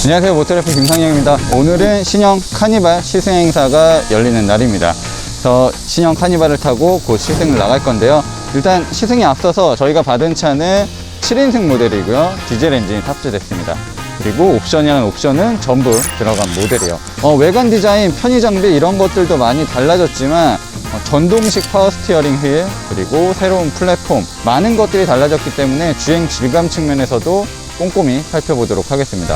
안녕하세요, 모터래프 김상영입니다. 오늘은 신형 카니발 시승 행사가 열리는 날입니다. 그래서 신형 카니발을 타고 곧 시승을 나갈 건데요. 일단 시승에 앞서서 저희가 받은 차는 7인승 모델이고요. 디젤 엔진이 탑재됐습니다. 그리고 옵션이라는 옵션은 전부 들어간 모델이에요. 외관 디자인, 편의 장비 이런 것들도 많이 달라졌지만 전동식 파워 스티어링 휠, 그리고 새로운 플랫폼, 많은 것들이 달라졌기 때문에 주행 질감 측면에서도 꼼꼼히 살펴보도록 하겠습니다.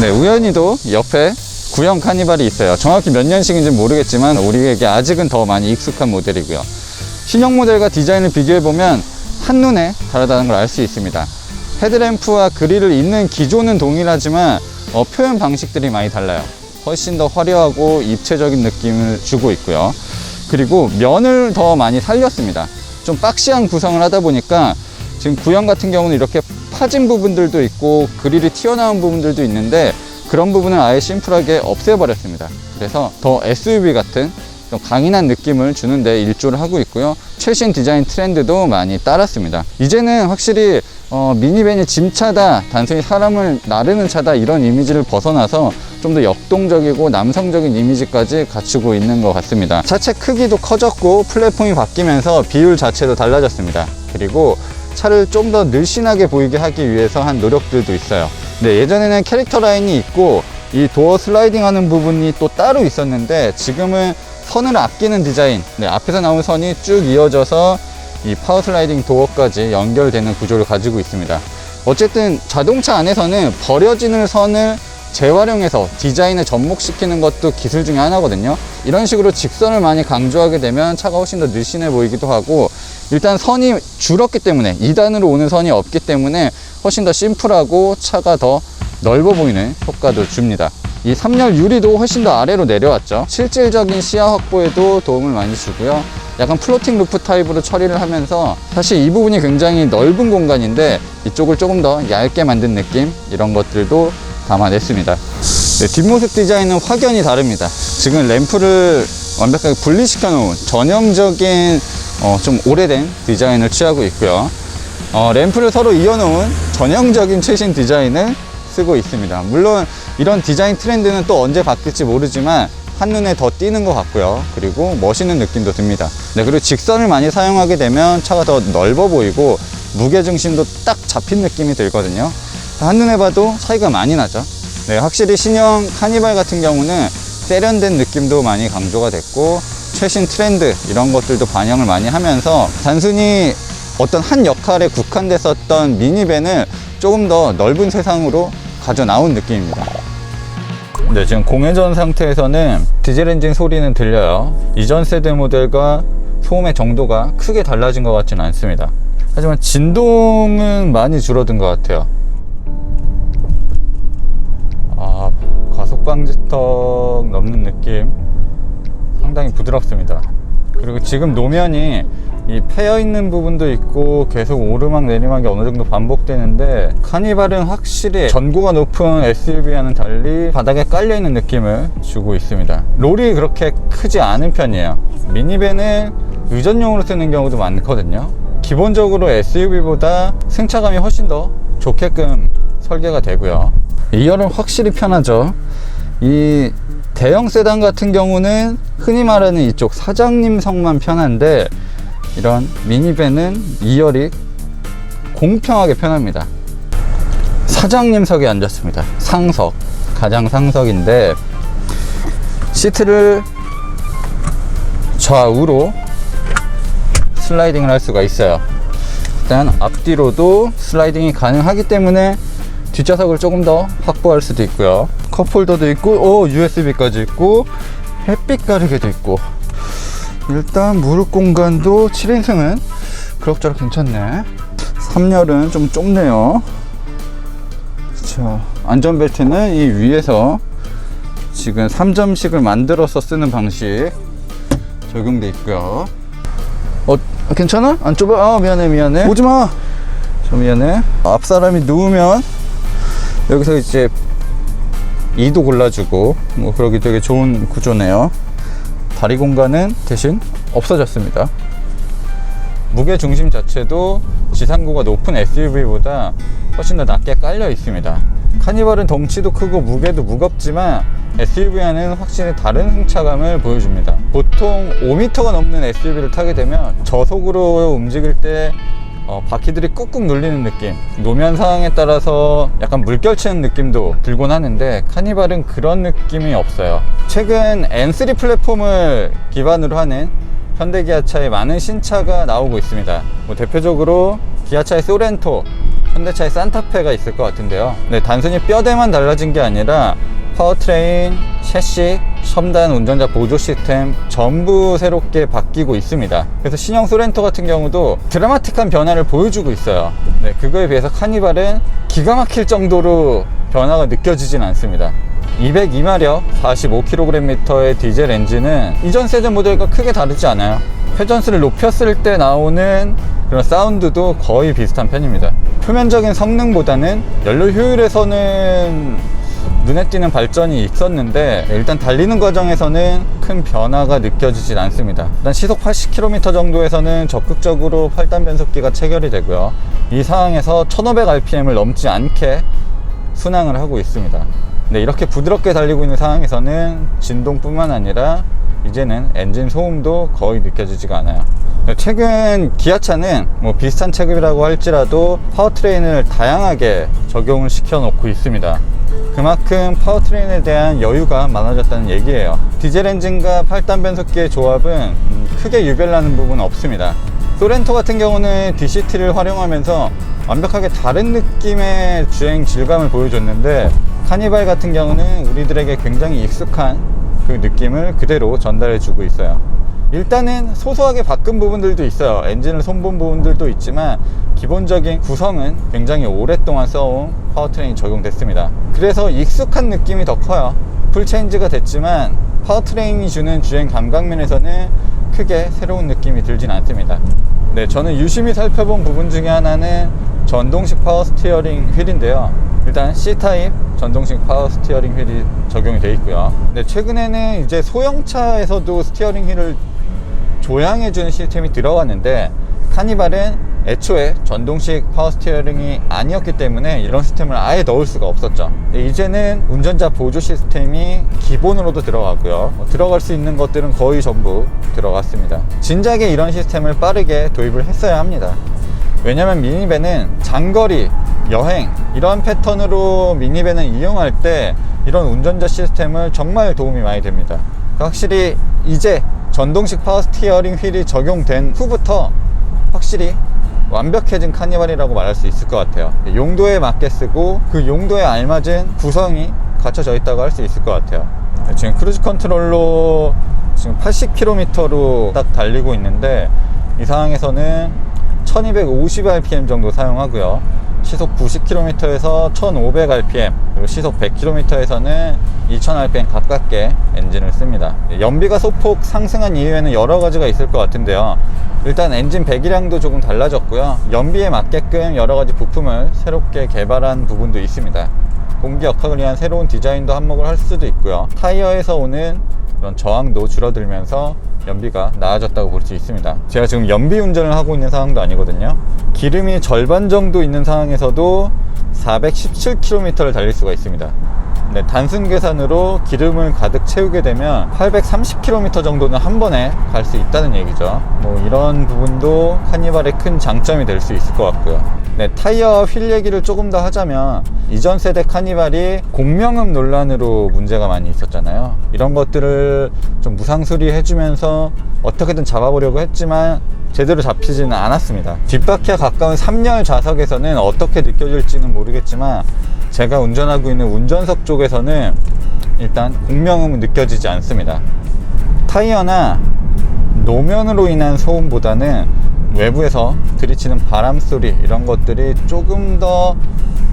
네, 우연히도 옆에 구형 카니발이 있어요. 정확히 몇 년식인지 모르겠지만 우리에게 아직은 더 많이 익숙한 모델이고요. 신형 모델과 디자인을 비교해보면 한눈에 다르다는 걸 알 수 있습니다. 헤드램프와 그릴을 잇는 기조는 동일하지만 표현 방식들이 많이 달라요. 훨씬 더 화려하고 입체적인 느낌을 주고 있고요. 그리고 면을 더 많이 살렸습니다. 좀 박시한 구성을 하다 보니까 지금 구형 같은 경우는 이렇게 파진 부분들도 있고 그릴이 튀어나온 부분들도 있는데 그런 부분은 아예 심플하게 없애버렸습니다. 그래서 더 SUV 같은 좀 강인한 느낌을 주는데 일조를 하고 있고요. 최신 디자인 트렌드도 많이 따랐습니다. 이제는 확실히 미니밴이 짐차다, 단순히 사람을 나르는 차다 이런 이미지를 벗어나서 좀 더 역동적이고 남성적인 이미지까지 갖추고 있는 것 같습니다. 차체 크기도 커졌고 플랫폼이 바뀌면서 비율 자체도 달라졌습니다. 그리고 차를 좀 더 늘씬하게 보이게 하기 위해서 한 노력들도 있어요. 네, 예전에는 캐릭터 라인이 있고 이 도어 슬라이딩 하는 부분이 또 따로 있었는데 지금은 선을 아끼는 디자인, 네, 앞에서 나온 선이 쭉 이어져서 이 파워 슬라이딩 도어까지 연결되는 구조를 가지고 있습니다. 어쨌든 자동차 안에서는 버려지는 선을 재활용해서 디자인을 접목시키는 것도 기술 중에 하나거든요. 이런 식으로 직선을 많이 강조하게 되면 차가 훨씬 더 늘씬해 보이기도 하고, 일단 선이 줄었기 때문에 2단으로 오는 선이 없기 때문에 훨씬 더 심플하고 차가 더 넓어 보이는 효과도 줍니다. 이 3열 유리도 훨씬 더 아래로 내려왔죠. 실질적인 시야 확보에도 도움을 많이 주고요. 약간 플로팅 루프 타입으로 처리를 하면서 사실 이 부분이 굉장히 넓은 공간인데 이쪽을 조금 더 얇게 만든 느낌, 이런 것들도 담아냈습니다. 네, 뒷모습 디자인은 확연히 다릅니다. 지금 램프를 완벽하게 분리시켜 놓은 전형적인 좀 오래된 디자인을 취하고 있고요. 램프를 서로 이어놓은 전형적인 최신 디자인을 쓰고 있습니다. 물론 이런 디자인 트렌드는 또 언제 바뀔지 모르지만 한눈에 더 띄는 것 같고요. 그리고 멋있는 느낌도 듭니다. 네, 그리고 직선을 많이 사용하게 되면 차가 더 넓어 보이고 무게중심도 딱 잡힌 느낌이 들거든요. 한눈에 봐도 차이가 많이 나죠. 네, 확실히 신형 카니발 같은 경우는 세련된 느낌도 많이 강조가 됐고 최신 트렌드 이런 것들도 반영을 많이 하면서 단순히 어떤 한 역할에 국한됐었던 미니밴을 조금 더 넓은 세상으로 가져 나온 느낌입니다. 네, 지금 공회전 상태에서는 디젤 엔진 소리는 들려요. 이전 세대 모델과 소음의 정도가 크게 달라진 것 같지는 않습니다. 하지만 진동은 많이 줄어든 것 같아요. 가속 방지턱 넘는 느낌 상당히 부드럽습니다. 그리고 지금 노면이 이 패여 있는 부분도 있고 계속 오르막 내리막이 어느 정도 반복되는데 카니발은 확실히 전고가 높은 SUV와는 달리 바닥에 깔려 있는 느낌을 주고 있습니다. 롤이 그렇게 크지 않은 편이에요. 미니밴은 의전용으로 쓰는 경우도 많거든요. 기본적으로 SUV보다 승차감이 훨씬 더 좋게끔 설계가 되고요. 2열은 확실히 편하죠. 이 대형 세단 같은 경우는 흔히 말하는 이쪽 사장님석만 편한데 이런 미니밴은 2열이 공평하게 편합니다. 사장님석에 앉았습니다. 상석, 가장 상석인데 시트를 좌우로 슬라이딩을 할 수가 있어요. 일단 앞뒤로도 슬라이딩이 가능하기 때문에 뒷좌석을 조금 더 확보할 수도 있고요. 컵홀더도 있고 USB까지 있고 햇빛 가리개도 있고, 일단 무릎 공간도 7인승은 그럭저럭 괜찮네. 3열은 좀 좁네요. 자, 안전벨트는 이 위에서 지금 3점씩을 만들어서 쓰는 방식 적용돼 있고요. 괜찮아? 안 좁아? 미안해. 오지마! 저 미안해. 앞사람이 누우면 여기서 이제 2도 골라주고 뭐 그러기 되게 좋은 구조네요. 다리 공간은 대신 없어졌습니다. 무게 중심 자체도 지상고가 높은 SUV보다 훨씬 더 낮게 깔려 있습니다. 카니발은 덩치도 크고 무게도 무겁지만 SUV와는 확실히 다른 승차감을 보여줍니다. 보통 5m가 넘는 SUV를 타게 되면 저속으로 움직일 때 바퀴들이 꾹꾹 눌리는 느낌, 노면 상황에 따라서 약간 물결치는 느낌도 들곤 하는데 카니발은 그런 느낌이 없어요. 최근 N3 플랫폼을 기반으로 하는 현대기아차의 많은 신차가 나오고 있습니다. 대표적으로 기아차의 소렌토, 현대차의 산타페가 있을 것 같은데요. 네, 단순히 뼈대만 달라진 게 아니라 파워트레인, 셰시, 첨단 운전자 보조 시스템 전부 새롭게 바뀌고 있습니다. 그래서 신형 소렌토 같은 경우도 드라마틱한 변화를 보여주고 있어요. 네, 그거에 비해서 카니발은 기가 막힐 정도로 변화가 느껴지진 않습니다. 202마력 45kgm의 디젤 엔진은 이전 세대 모델과 크게 다르지 않아요. 회전수를 높였을 때 나오는 그런 사운드도 거의 비슷한 편입니다. 표면적인 성능보다는 연료 효율에서는 눈에 띄는 발전이 있었는데 일단 달리는 과정에서는 큰 변화가 느껴지진 않습니다. 일단 시속 80km 정도에서는 적극적으로 8단 변속기가 체결이 되고요. 이 상황에서 1500rpm을 넘지 않게 순항을 하고 있습니다. 네, 이렇게 부드럽게 달리고 있는 상황에서는 진동뿐만 아니라 이제는 엔진 소음도 거의 느껴지지가 않아요. 최근 기아차는 비슷한 체급이라고 할지라도 파워트레인을 다양하게 적용을 시켜 놓고 있습니다. 그만큼 파워트레인에 대한 여유가 많아졌다는 얘기예요. 디젤 엔진과 8단 변속기의 조합은 크게 유별나는 부분은 없습니다. 소렌토 같은 경우는 DCT를 활용하면서 완벽하게 다른 느낌의 주행 질감을 보여줬는데 카니발 같은 경우는 우리들에게 굉장히 익숙한 그 느낌을 그대로 전달해 주고 있어요. 일단은 소소하게 바꾼 부분들도 있어요. 엔진을 손본 부분들도 있지만 기본적인 구성은 굉장히 오랫동안 써온 파워트레인이 적용됐습니다. 그래서 익숙한 느낌이 더 커요. 풀체인지가 됐지만 파워트레인이 주는 주행 감각면에서는 크게 새로운 느낌이 들진 않습니다. 네, 저는 유심히 살펴본 부분 중에 하나는 전동식 파워 스티어링 휠인데요. 일단 C타입 전동식 파워 스티어링 휠이 적용이 되어 있고요. 네, 최근에는 이제 소형차에서도 스티어링 휠을 조향해주는 시스템이 들어왔는데 카니발은 애초에 전동식 파워 스티어링이 아니었기 때문에 이런 시스템을 아예 넣을 수가 없었죠. 이제는 운전자 보조 시스템이 기본으로도 들어가고요. 들어갈 수 있는 것들은 거의 전부 들어갔습니다. 진작에 이런 시스템을 빠르게 도입을 했어야 합니다. 왜냐면 미니밴은 장거리, 여행 이런 패턴으로 미니밴을 이용할 때 이런 운전자 시스템을 정말 도움이 많이 됩니다. 확실히 이제 전동식 파워 스티어링 휠이 적용된 후부터 확실히 완벽해진 카니발이라고 말할 수 있을 것 같아요. 용도에 맞게 쓰고 그 용도에 알맞은 구성이 갖춰져 있다고 할 수 있을 것 같아요. 지금 크루즈 컨트롤로 지금 80km로 딱 달리고 있는데 이 상황에서는 1250rpm 정도 사용하고요. 시속 90km에서 1500rpm, 그리고 시속 100km에서는 2000rpm 가깝게 엔진을 씁니다. 연비가 소폭 상승한 이유에는 여러 가지가 있을 것 같은데요. 일단 엔진 배기량도 조금 달라졌고요. 연비에 맞게끔 여러 가지 부품을 새롭게 개발한 부분도 있습니다. 공기 역학을 위한 새로운 디자인도 한몫을 할 수도 있고요. 타이어에서 오는 그런 저항도 줄어들면서 연비가 나아졌다고 볼 수 있습니다. 제가 지금 연비 운전을 하고 있는 상황도 아니거든요. 기름이 절반 정도 있는 상황에서도 417km를 달릴 수가 있습니다. 네, 단순 계산으로 기름을 가득 채우게 되면 830km 정도는 한 번에 갈 수 있다는 얘기죠. 이런 부분도 카니발의 큰 장점이 될 수 있을 것 같고요. 네, 타이어와 휠 얘기를 조금 더 하자면 이전 세대 카니발이 공명음 논란으로 문제가 많이 있었잖아요. 이런 것들을 좀 무상수리 해주면서 어떻게든 잡아보려고 했지만 제대로 잡히지는 않았습니다. 뒷바퀴와 가까운 3열 좌석에서는 어떻게 느껴질지는 모르겠지만 제가 운전하고 있는 운전석 쪽에서는 일단 공명음은 느껴지지 않습니다. 타이어나 노면으로 인한 소음보다는 외부에서 들이치는 바람 소리 이런 것들이 조금 더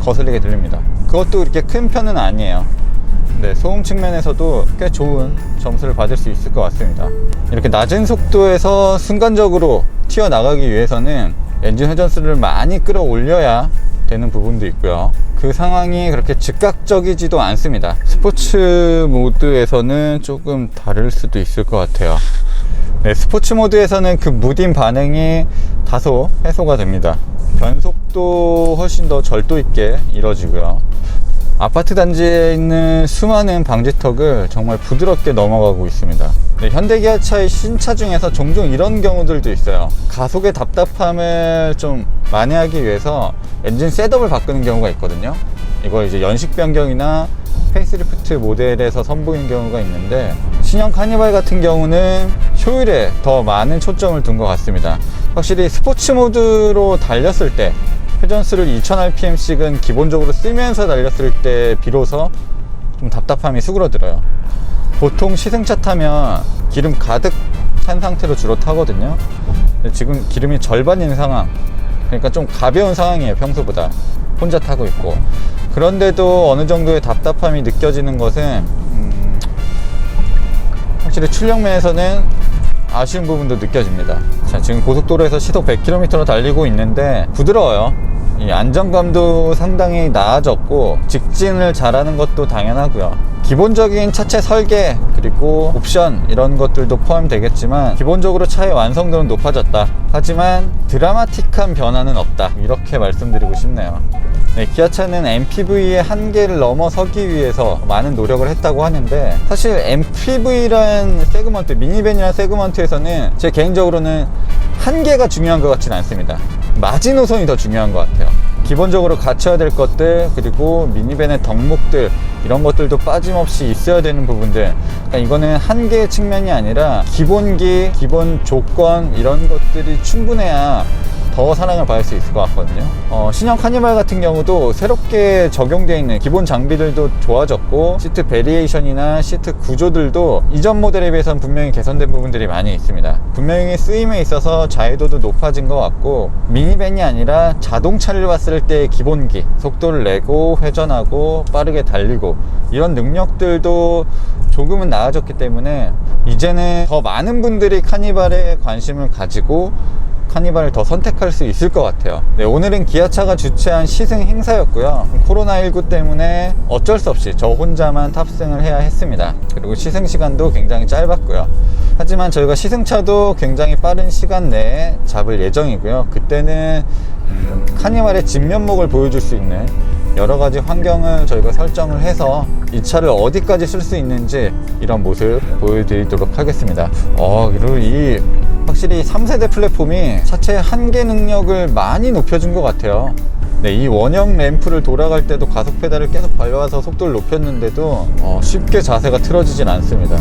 거슬리게 들립니다. 그것도 이렇게 큰 편은 아니에요. 네, 소음 측면에서도 꽤 좋은 점수를 받을 수 있을 것 같습니다. 이렇게 낮은 속도에서 순간적으로 튀어나가기 위해서는 엔진 회전수를 많이 끌어올려야 되는 부분도 있고요. 그 상황이 그렇게 즉각적이지도 않습니다. 스포츠 모드에서는 조금 다를 수도 있을 것 같아요. 네, 스포츠 모드에서는 그 무딘 반응이 다소 해소가 됩니다. 변속도 훨씬 더 절도 있게 이루어지고요. 아파트 단지에 있는 수많은 방지턱을 정말 부드럽게 넘어가고 있습니다. 네, 현대기아차의 신차 중에서 종종 이런 경우들도 있어요. 가속의 답답함을 좀 만회하기 위해서 엔진 셋업을 바꾸는 경우가 있거든요. 이거 이제 연식 변경이나 페이스리프트 모델에서 선보이는 경우가 있는데, 신형 카니발 같은 경우는 효율에 더 많은 초점을 둔 것 같습니다. 확실히 스포츠 모드로 달렸을 때 회전수를 2000rpm씩은 기본적으로 쓰면서 달렸을 때 비로소 좀 답답함이 수그러들어요. 보통 시승차 타면 기름 가득 찬 상태로 주로 타거든요. 근데 지금 기름이 절반인 상황, 그러니까 좀 가벼운 상황이에요. 평소보다 혼자 타고 있고. 그런데도 어느 정도의 답답함이 느껴지는 것은 확실히 출력면에서는 아쉬운 부분도 느껴집니다. 자, 지금 고속도로에서 시속 100km로 달리고 있는데 부드러워요. 이 안정감도 상당히 나아졌고, 직진을 잘하는 것도 당연하고요. 기본적인 차체 설계 그리고 옵션 이런 것들도 포함되겠지만 기본적으로 차의 완성도는 높아졌다. 하지만 드라마틱한 변화는 없다, 이렇게 말씀드리고 싶네요. 네, 기아차는 MPV의 한계를 넘어서기 위해서 많은 노력을 했다고 하는데, 사실 MPV란 세그먼트, 미니밴이란 세그먼트에서는 제 개인적으로는 한계가 중요한 것 같지는 않습니다. 마지노선이 더 중요한 것 같아요. 기본적으로 갖춰야 될 것들, 그리고 미니밴의 덕목들, 이런 것들도 빠짐없이 있어야 되는 부분들. 그러니까 이거는 한계의 측면이 아니라 기본기, 기본 조건, 이런 것들이 충분해야 더 사랑을 받을 수 있을 것 같거든요. 신형 카니발 같은 경우도 새롭게 적용되어 있는 기본 장비들도 좋아졌고, 시트 베리에이션이나 시트 구조들도 이전 모델에 비해서는 분명히 개선된 부분들이 많이 있습니다. 분명히 쓰임에 있어서 자유도도 높아진 것 같고, 미니밴이 아니라 자동차를 봤을 때 기본기, 속도를 내고 회전하고 빠르게 달리고, 이런 능력들도 조금은 나아졌기 때문에 이제는 더 많은 분들이 카니발에 관심을 가지고 카니발을 더 선택할 수 있을 것 같아요. 네, 오늘은 기아차가 주최한 시승 행사였고요. 코로나19 때문에 어쩔 수 없이 저 혼자만 탑승을 해야 했습니다. 그리고 시승 시간도 굉장히 짧았고요. 하지만 저희가 시승차도 굉장히 빠른 시간 내에 잡을 예정이고요. 그때는 카니발의 진면목을 보여줄 수 있는 여러가지 환경을 저희가 설정을 해서 이 차를 어디까지 쓸 수 있는지 이런 모습 보여드리도록 하겠습니다. 그리고 확실히 3세대 플랫폼이 차체의 한계 능력을 많이 높여준 것 같아요. 네, 이 원형 램프를 돌아갈 때도 가속 페달을 계속 밟아서 속도를 높였는데도 쉽게 자세가 틀어지진 않습니다.